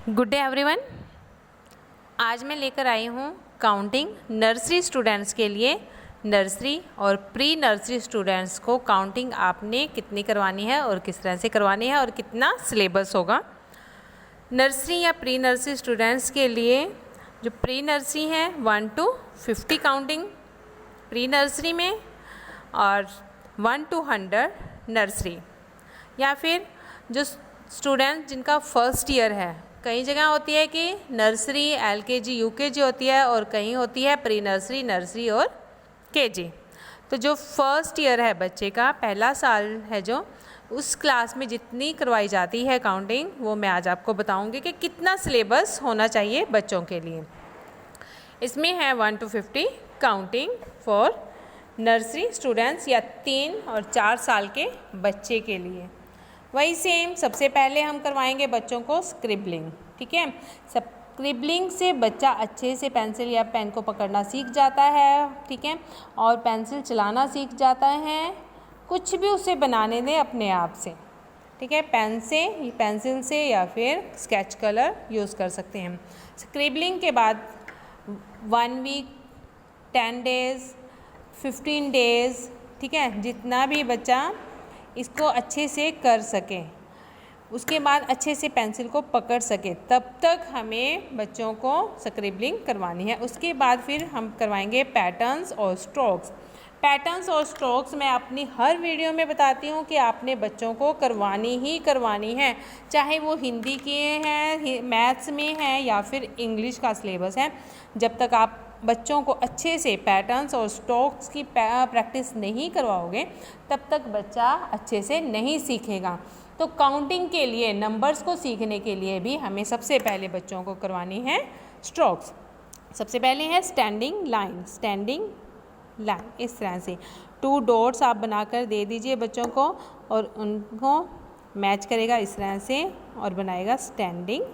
Good day everyone. आज मैं लेकर आई हूँ काउंटिंग नर्सरी स्टूडेंट्स के लिए। नर्सरी और प्री नर्सरी स्टूडेंट्स को काउंटिंग आपने कितनी करवानी है और किस तरह से करवानी है और कितना सिलेबस होगा। नर्सरी या प्री नर्सरी स्टूडेंट्स के लिए जो प्री नर्सरी है 1 to 50 काउंटिंग प्री नर्सरी में और 1 to 100 नर्सरी, या फिर जो स्टूडेंट जिनका फर्स्ट ईयर है, कई जगह होती है कि नर्सरी LKG UKG होती है और कहीं होती है प्री नर्सरी, नर्सरी और KG। तो जो फर्स्ट ईयर है बच्चे का पहला साल है, जो उस क्लास में जितनी करवाई जाती है काउंटिंग, वो मैं आज आपको बताऊंगी कि कितना सिलेबस होना चाहिए बच्चों के लिए। इसमें है 1 to 50 counting for nursery students या 3 और 4 साल के बच्चे के लिए। वही सेम सबसे पहले हम करवाएंगे बच्चों को स्क्रिबलिंग। ठीक है, स्क्रिबलिंग से बच्चा अच्छे से पेंसिल या पेन को पकड़ना सीख जाता है। ठीक है, और पेंसिल चलाना सीख जाता है। कुछ भी उसे बनाने दें अपने आप से। ठीक है, पेंसिल से या फिर स्केच कलर यूज़ कर सकते हैं। स्क्रिबलिंग के बाद 1 वीक, 10 डेज़, 15 डेज़, ठीक है, जितना भी बच्चा इसको अच्छे से कर सके, उसके बाद अच्छे से पेंसिल को पकड़ सके, तब तक हमें बच्चों को स्क्रिबलिंग करवानी है। उसके बाद फिर हम करवाएंगे पैटर्न्स और स्ट्रोक्स। पैटर्न्स और स्ट्रोक्स मैं अपनी हर वीडियो में बताती हूँ कि आपने बच्चों को करवानी ही करवानी है, चाहे वो हिंदी के हैं, मैथ्स में है या फिर इंग्लिश का सिलेबस है। जब तक आप बच्चों को अच्छे से पैटर्न्स और स्ट्रोक्स की प्रैक्टिस नहीं करवाओगे, तब तक बच्चा अच्छे से नहीं सीखेगा। तो काउंटिंग के लिए, नंबर्स को सीखने के लिए भी हमें सबसे पहले बच्चों को करवानी है स्ट्रोक्स। सबसे पहले है स्टैंडिंग लाइन। स्टैंडिंग लाइन इस तरह से 2 डॉट्स आप बनाकर दे दीजिए बच्चों को और उनको मैच करेगा इस तरह से और बनाएगा स्टैंडिंग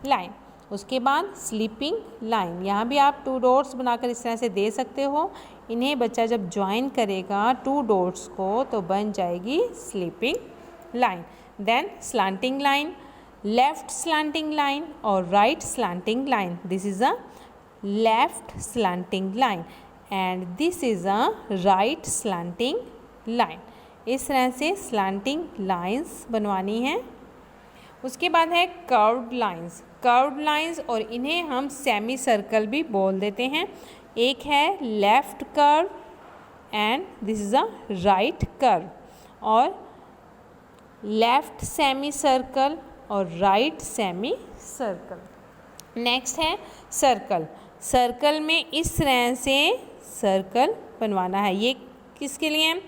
लाइन। उसके बाद स्लीपिंग लाइन, यहाँ भी आप 2 डॉट्स बनाकर इस तरह से दे सकते हो। इन्हें बच्चा जब ज्वाइन करेगा 2 डॉट्स को तो बन जाएगी sleeping line. Then slanting line, left slanting line और right slanting line. This is a left slanting line and this is a right slanting line. इस तरह से स्लांटिंग लाइंस बनवानी है। उसके बाद है कर्व्ड लाइंस। कर्व्ड लाइंस और इन्हें हम सेमी सर्कल भी बोल देते हैं। एक है left curve and this is a right curve, और लेफ्ट सेमी सर्कल और राइट सेमी सर्कल। नेक्स्ट है सर्कल। सर्कल में इस तरह से सर्कल बनवाना है। ये किसके लिए?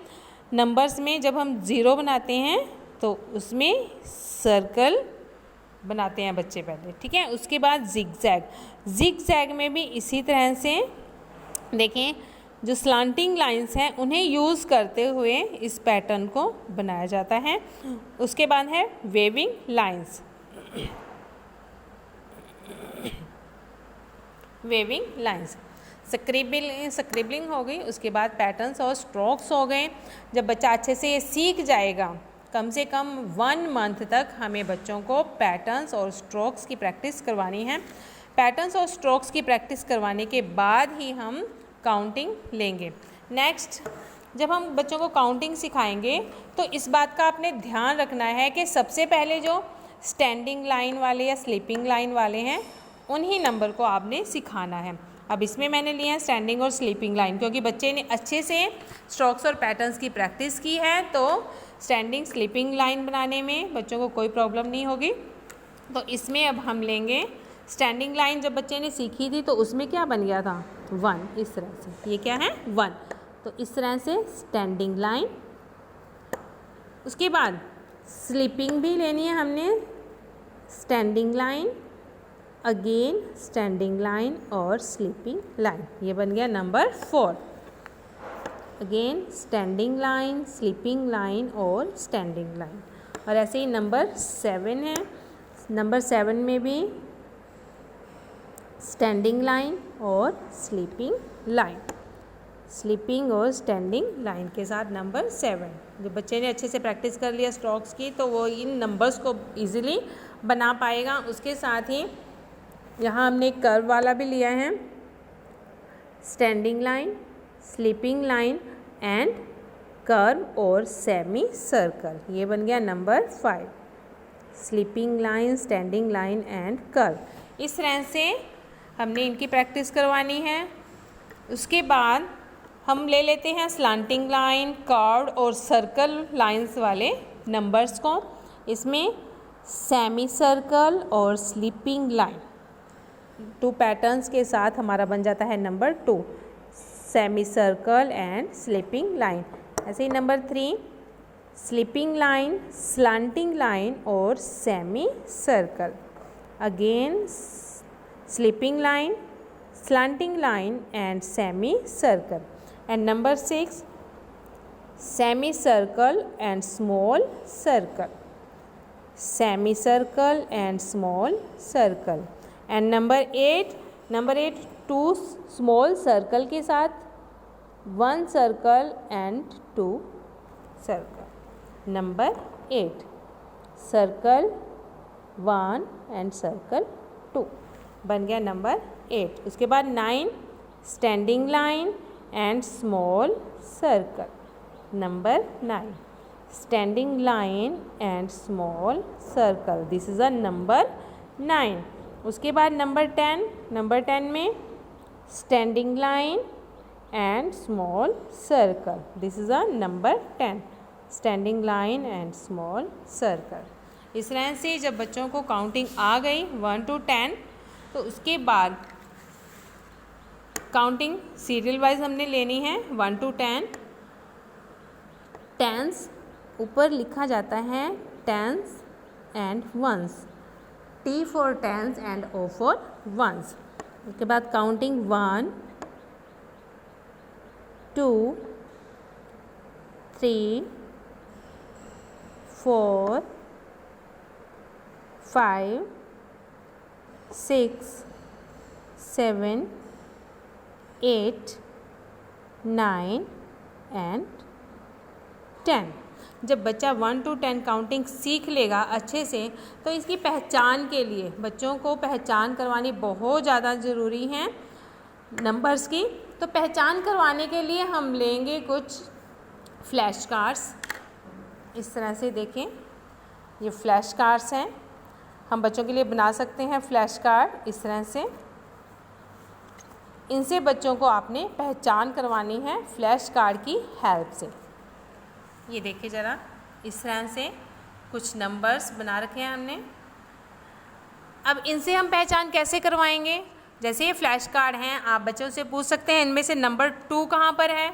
नंबर्स में जब हम 0 बनाते हैं तो उसमें सर्कल बनाते हैं बच्चे पहले। ठीक है, उसके बाद जिगजैग। जिगजैग में भी इसी तरह से देखें, जो स्लांटिंग लाइंस हैं उन्हें यूज़ करते हुए इस पैटर्न को बनाया जाता है। उसके बाद है waving lines. Waving lines, scribbling हो गई। उसके बाद पैटर्न्स और स्ट्रोक्स हो गए। जब बच्चा अच्छे से ये सीख जाएगा, कम से कम 1 मंथ तक हमें बच्चों को पैटर्न्स और स्ट्रोक्स की प्रैक्टिस करवानी है। पैटर्न्स और स्ट्रोक्स की प्रैक्टिस करवाने के बाद ही हम काउंटिंग लेंगे। नेक्स्ट, जब हम बच्चों को काउंटिंग सिखाएंगे तो इस बात का आपने ध्यान रखना है कि सबसे पहले जो स्टैंडिंग लाइन वाले या स्लीपिंग लाइन वाले हैं उन्हीं नंबर को आपने सिखाना है। अब इसमें मैंने लिया है स्टैंडिंग और स्लीपिंग लाइन, क्योंकि बच्चे ने अच्छे से स्ट्रोक्स और पैटर्न्स की प्रैक्टिस की है, तो स्टैंडिंग स्लीपिंग लाइन बनाने में बच्चों को कोई प्रॉब्लम नहीं होगी। तो इसमें अब हम लेंगे स्टैंडिंग लाइन। जब बच्चे ने सीखी थी तो उसमें क्या बन गया था? 1। इस तरह से ये क्या है? 1। तो इस तरह से स्टैंडिंग लाइन। उसके बाद स्लीपिंग भी लेनी है हमने। Standing line, again standing line और स्लीपिंग लाइन। ये बन गया number 4। Again standing line, sleeping line और स्टैंडिंग लाइन। और ऐसे ही नंबर 7 है। नंबर 7 में भी स्टैंडिंग लाइन और स्लीपिंग लाइन। स्लीपिंग और स्टैंडिंग लाइन के साथ नंबर 7। जब बच्चे ने अच्छे से प्रैक्टिस कर लिया स्ट्रोक्स की, तो वो इन नंबर्स को इजीली बना पाएगा। उसके साथ ही यहाँ हमने कर्व वाला भी लिया है, standing line, sleeping line and curve और सेमी सर्कल। ये बन गया number 5, sleeping line, standing line and curve. इस तरह से हमने इनकी प्रैक्टिस करवानी है। उसके बाद हम ले लेते हैं स्लांटिंग लाइन, कर्व और सर्कल लाइंस वाले नंबर्स को। इसमें सेमी सर्कल और स्लीपिंग लाइन 2 पैटर्न्स के साथ हमारा बन जाता है number 2, semi circle and sleeping line. ऐसे ही number 3, sleeping line, slanting line और semi circle. Again sleeping line, slanting line and semicircle. And number 6, semicircle and small circle, semicircle and small circle. And number 8 2 small circle के साथ 1 circle and 2 circle. Number 8 circle 1 and circle 2 बन गया number 8। उसके बाद 9 standing line and small circle, number 9 standing line and small circle, this is a number 9। उसके बाद number 10 में standing line and small circle, this is a number 10 standing line and small circle. इस तरह से जब बच्चों को काउंटिंग आ गई 1 to 10, तो उसके बाद काउंटिंग सीरियल वाइज हमने लेनी है 1 to 10। टेंस ऊपर लिखा जाता है tens and ones, T for tens and O for ones. उसके बाद काउंटिंग 1 2 3 4 5 6 7 8 9 एंड 10। जब बच्चा 1 to 10 काउंटिंग सीख लेगा अच्छे से, तो इसकी पहचान के लिए बच्चों को पहचान करवानी बहुत ज़्यादा ज़रूरी है नंबर्स की। तो पहचान करवाने के लिए हम लेंगे कुछ फ्लैश कार्ड्स। इस तरह से देखें, ये फ्लैश कार्ड्स हैं, हम बच्चों के लिए बना सकते हैं फ्लैश कार्ड इस तरह से। इनसे बच्चों को आपने पहचान करवानी है फ्लैश कार्ड की हेल्प से। ये देखिए ज़रा, इस तरह से कुछ नंबर्स बना रखे हैं हमने। अब इनसे हम पहचान कैसे करवाएंगे? जैसे ये फ्लैश कार्ड हैं, आप बच्चों से पूछ सकते हैं इनमें से नंबर 2 कहाँ पर है।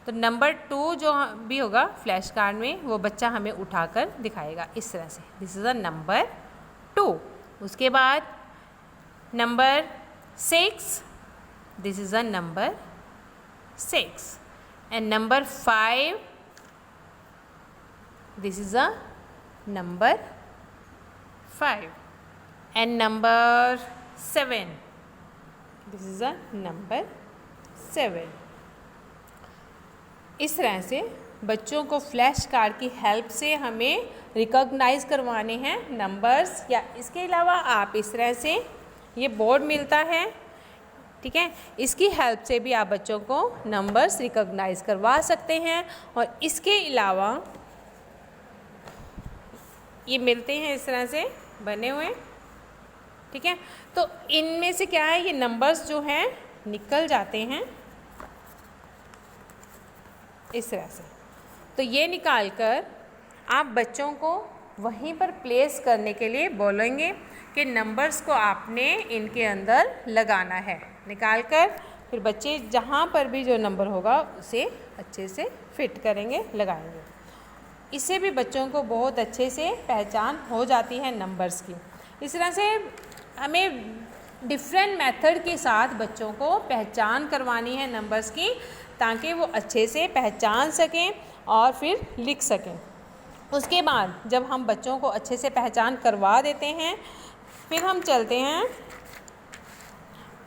तो नंबर 2 जो भी होगा फ्लैश कार्ड में, वो बच्चा हमें उठाकर दिखाएगा इस तरह से, दिस इज़ अ नंबर 2। उसके बाद number 6, this is a number 6 and number 5, this is a number 5 and number 7, this is a number 7। इस तरह से बच्चों को फ्लैश कार्ड की हेल्प से हमें रिकॉग्नाइज करवाने हैं नंबर्स। या इसके अलावा आप इस तरह से ये बोर्ड मिलता है, ठीक है, इसकी हेल्प से भी आप बच्चों को नंबर्स रिकॉग्नाइज करवा सकते हैं। और इसके अलावा ये मिलते हैं इस तरह से बने हुए, ठीक है। तो इनमें से क्या है, ये नंबर्स जो हैं निकल जाते हैं इस तरह से। तो ये निकाल कर आप बच्चों को वहीं पर प्लेस करने के लिए बोलेंगे कि नंबर्स को आपने इनके अंदर लगाना है। निकाल कर फिर बच्चे जहाँ पर भी जो नंबर होगा उसे अच्छे से फिट करेंगे, लगाएंगे। इससे भी बच्चों को बहुत अच्छे से पहचान हो जाती है नंबर्स की। इस तरह से हमें डिफरेंट मेथड के साथ बच्चों को पहचान करवानी है नंबर्स की, ताकि वो अच्छे से पहचान सकें और फिर लिख सकें। उसके बाद जब हम बच्चों को अच्छे से पहचान करवा देते हैं, फिर हम चलते हैं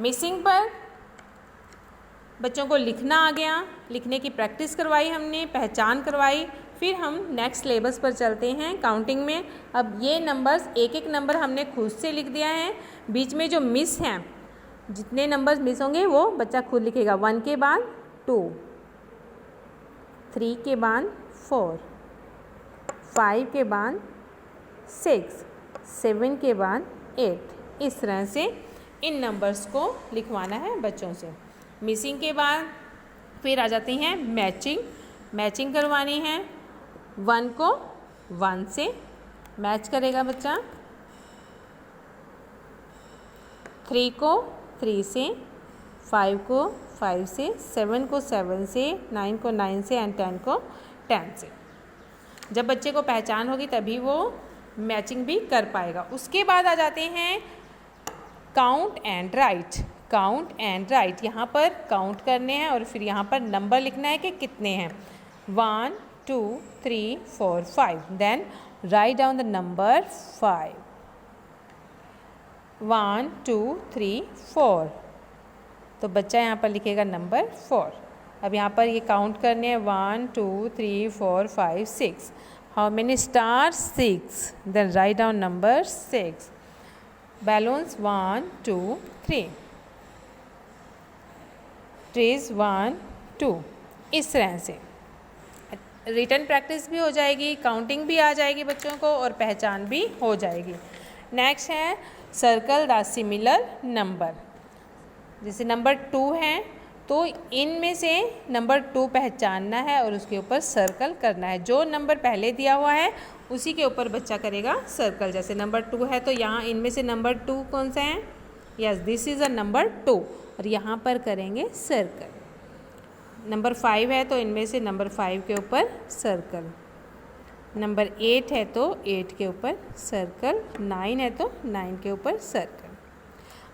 मिसिंग पर। बच्चों को लिखना आ गया, लिखने की प्रैक्टिस करवाई हमने, पहचान करवाई, फिर हम नेक्स्ट सिलेबस पर चलते हैं काउंटिंग में। अब ये नंबर्स एक एक नंबर हमने खुद से लिख दिया है, बीच में जो मिस हैं, जितने नंबर्स मिस होंगे वो बच्चा खुद लिखेगा। 1 के बाद 2, 3 के बाद 4, 5 के बाद 6, 7 के बाद 8। इस तरह से इन नंबर्स को लिखवाना है बच्चों से। मिसिंग के बाद फिर आ जाती हैं मैचिंग। मैचिंग करवानी है, 1 को 1 से मैच करेगा बच्चा, 3 को 3 से, 5 को 5 से, 7 को 7 से, 9 को 9 से एंड 10 को 10 से। जब बच्चे को पहचान होगी तभी वो मैचिंग भी कर पाएगा। उसके बाद आ जाते हैं count and right. Count and right, यहाँ पर काउंट करने हैं और फिर यहाँ पर नंबर लिखना है कि कितने हैं। 1 2 3 4 5, then write down the number 5। 1 2 3 4, तो बच्चा यहाँ पर लिखेगा नंबर 4। अब यहाँ पर ये काउंट करने हैं 1 2 3 4 5 6। How many stars? 6, then write down number 6। Balloons 1 2 3, trees 1 2। इस तरह से रिटन प्रैक्टिस भी हो जाएगी, काउंटिंग भी आ जाएगी बच्चों को और पहचान भी हो जाएगी। नेक्स्ट है सर्कल द सिमिलर नंबर। जैसे नंबर 2 है तो इनमें से नंबर 2 पहचानना है और उसके ऊपर सर्कल करना है। जो नंबर पहले दिया हुआ है उसी के ऊपर बच्चा करेगा सर्कल। जैसे नंबर 2 है तो यहाँ इनमें से नंबर 2 कौन सा है? Yes, this is a number 2 और यहाँ पर करेंगे सर्कल। नंबर 5 है तो इनमें से नंबर 5 के ऊपर सर्कल। नंबर 8 है तो 8 के ऊपर सर्कल। 9 है तो 9 के ऊपर सर्कल।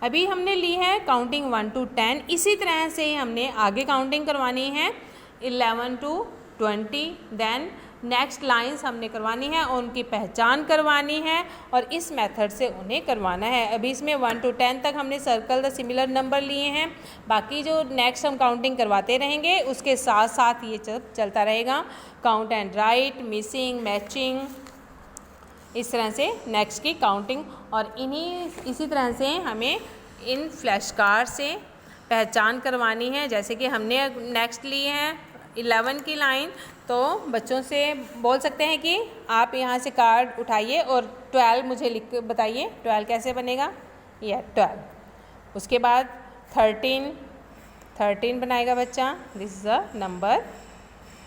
अभी हमने ली है काउंटिंग 1 to 10। इसी तरह से हमने आगे काउंटिंग करवानी है 11 to 20। देन नेक्स्ट लाइंस हमने करवानी है और उनकी पहचान करवानी है और इस मेथड से उन्हें करवाना है। अभी इसमें 1 to 10 तक हमने सर्कल द सिमिलर नंबर लिए हैं। बाकी जो नेक्स्ट हम काउंटिंग करवाते रहेंगे उसके साथ साथ ये चलता रहेगा count and right, missing, matching, इस तरह से नेक्स्ट की काउंटिंग। और इसी तरह से हमें इन फ्लैश कार्ड से पहचान करवानी है। जैसे कि हमने नेक्स्ट ली है 11 की लाइन, तो बच्चों से बोल सकते हैं कि आप यहाँ से कार्ड उठाइए और 12 मुझे लिख के बताइए 12 कैसे बनेगा। यह 12। उसके बाद 13 बनाएगा बच्चा, दिस इज़ अ नंबर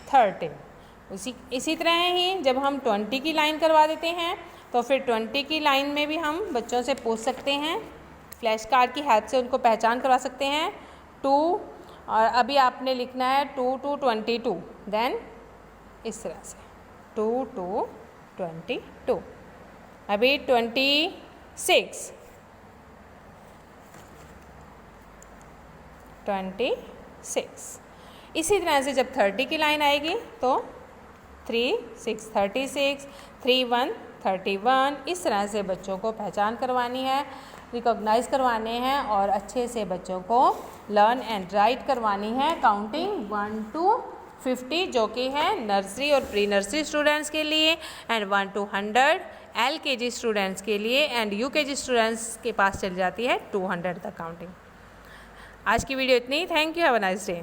13। इसी तरह ही जब हम 20 की लाइन करवा देते हैं तो फिर 20 की लाइन में भी हम बच्चों से पूछ सकते हैं, फ्लैश कार्ड की हेल्प से उनको पहचान करवा सकते हैं। 2 और अभी आपने लिखना है 2 to 22, देन इस तरह से 2 to 22। अभी 26 इसी तरह से जब 30 की लाइन आएगी तो 3 6 36, 3 1 31। इस तरह से बच्चों को पहचान करवानी है, रिकॉग्नाइज करवाने हैं और अच्छे से बच्चों को लर्न एंड राइट करवानी है काउंटिंग 1 to 50, जो कि है नर्सरी और प्री नर्सरी स्टूडेंट्स के लिए, एंड 1 to 100 LKG स्टूडेंट्स के लिए, एंड UKG स्टूडेंट्स के पास चली जाती है 200 तक काउंटिंग। आज की वीडियो इतनी ही। Thank you, have a nice day.